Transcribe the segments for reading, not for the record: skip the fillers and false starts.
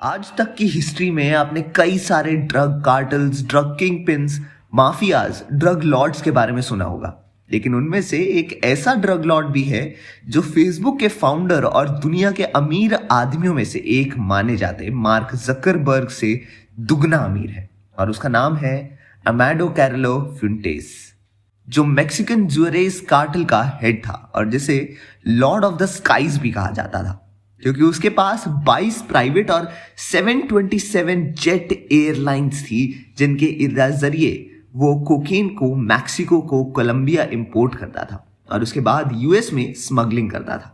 आज तक की हिस्ट्री में आपने कई सारे drug cartels, drug king pins, mafias, drug lords के बारे में सुना होगा। लेकिन उनमें से एक ऐसा ड्रग लॉर्ड भी है जो फेसबुक के फाउंडर और दुनिया के अमीर आदमियों में से एक माने जाते मार्क जकरबर्ग से दुगना अमीर है, और उसका नाम है अमाडो कैरलो फ्यूंटेस, जो मैक्सिकन जुअरेस कार्टल का हेड था और जिसे लॉर्ड ऑफ द स्काईज भी कहा जाता था, क्योंकि उसके पास 22 प्राइवेट और 727 जेट एयरलाइंस थी जिनके जरिए वो कोकेन को मैक्सिको को कोलंबिया इंपोर्ट करता था और उसके बाद यूएस में स्मगलिंग करता था।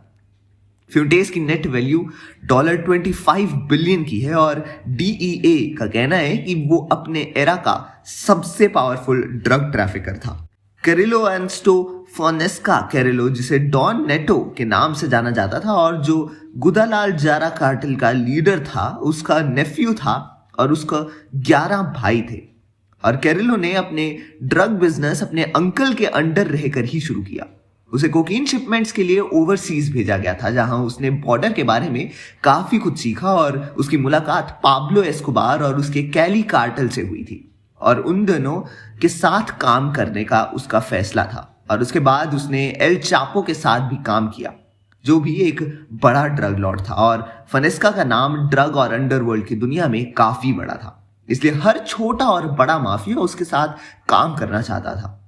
फ्यूंटेस की नेट वैल्यू $25 बिलियन की है और डीईए का कहना है कि वो अपने एरा का सबसे पावरफुल ड्रग ट्रैफिकर था। कैरिलो एंस्टो फोनेस्का कैरिलो, जिसे डॉन नेटो के नाम से जाना जाता था और जो गुदालाल जारा कार्टेल का लीडर था, उसका नेफ्यू था और उसका 11 भाई थे। और कैरिलो ने अपने ड्रग बिजनेस अपने अंकल के अंडर रहकर ही शुरू किया। उसे कोकीन शिपमेंट्स के लिए ओवरसीज भेजा गया था, जहां उसने बॉर्डर के बारे में काफी कुछ सीखा और उसकी मुलाकात पाब्लो एस्कोबार और उसके कैली कार्टेल से हुई थी और उन दोनों के साथ काम करने का उसका फैसला था। और उसके बाद उसने एल चापो के साथ भी काम किया, जो भी एक बड़ा ड्रग लॉर्ड था, और फनेस्का का नाम ड्रग और अंडरवर्ल्ड की दुनिया में काफी बड़ा था, इसलिए हर छोटा और बड़ा माफिया उसके साथ काम करना चाहता था।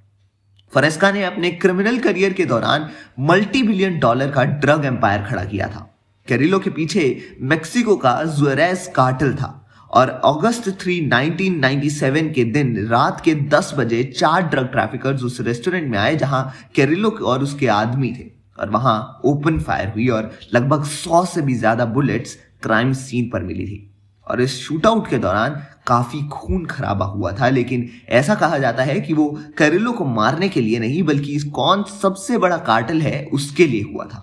फनेस्का ने अपने क्रिमिनल करियर के दौरान $multi-billion का ड्रग एम्पायर खड़ा किया था। कैरिलो के पीछे मेक्सिको का जुअरेस कार्टेल था और अगस्त 3, 1997 के दिन रात के 10 बजे 4 ड्रग ट्रैफिकर्स उस रेस्टोरेंट में आए जहां कैरिलो और उसके आदमी थे, और वहां ओपन फायर हुई और लगभग 100 से भी ज्यादा बुलेट्स क्राइम सीन पर मिली थी। और इस शूटआउट के दौरान काफी खून खराबा हुआ था, लेकिन ऐसा कहा जाता है कि वो कैरिलो को मारने के लिए नहीं बल्कि कौन सबसे बड़ा कार्टेल है उसके लिए हुआ था।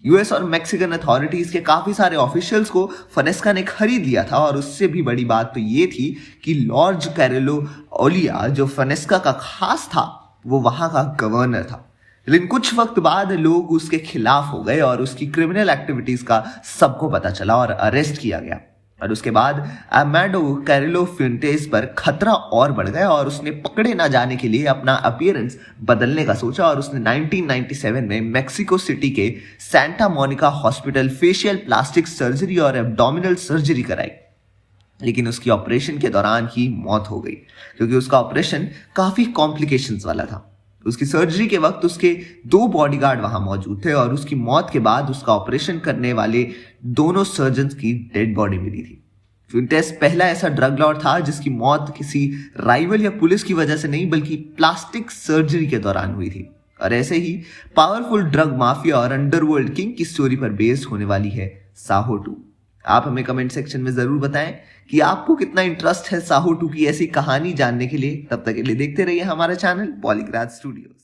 यूएस और मैक्सिकन अथॉरिटीज के काफी सारे ऑफिशियल्स को फनेस्का ने खरीद लिया था, और उससे भी बड़ी बात तो ये थी कि लॉर्ड कैरिलो ओलिया, जो फनेस्का का खास था, वो वहां का गवर्नर था। लेकिन कुछ वक्त बाद लोग उसके खिलाफ हो गए और उसकी क्रिमिनल एक्टिविटीज का सबको पता चला और अरेस्ट किया गया। और उसके बाद अमाडो कैरिलो फ्यूंटेस पर खतरा और बढ़ गया और उसने पकड़े ना जाने के लिए अपना अपीयरेंस बदलने का सोचा, और उसने 1997 में मेक्सिको सिटी के Santa Monica hospital facial plastic surgery और एब्डोमिनल सर्जरी कराई। लेकिन उसकी ऑपरेशन के दौरान ही मौत हो गई, क्योंकि उसका ऑपरेशन काफी कॉम्प्लिकेशंस वाला था। उसकी सर्जरी के वक्त उसके 2 बॉडीगार्ड वहां मौजूद थे और उसकी मौत के बाद उसका ऑपरेशन करने वाले दोनों सर्जन्स की डेड बॉडी मिली थी। फ्यूंटेस पहला ऐसा ड्रग लॉर्ड था जिसकी मौत किसी राइवल या पुलिस की वजह से नहीं बल्कि प्लास्टिक सर्जरी के दौरान हुई थी। और ऐसे ही पावरफुल ड्रग माफिया और अंडरवर्ल्ड किंग की स्टोरी पर बेस्ड होने वाली है साहो 2। आप हमें कमेंट सेक्शन में जरूर बताएं कि आपको कितना इंटरेस्ट है साहो 2 की ऐसी कहानी जानने के लिए। तब तक के लिए देखते रहिए हमारा चैनल पॉलीग्राफ स्टूडियोज।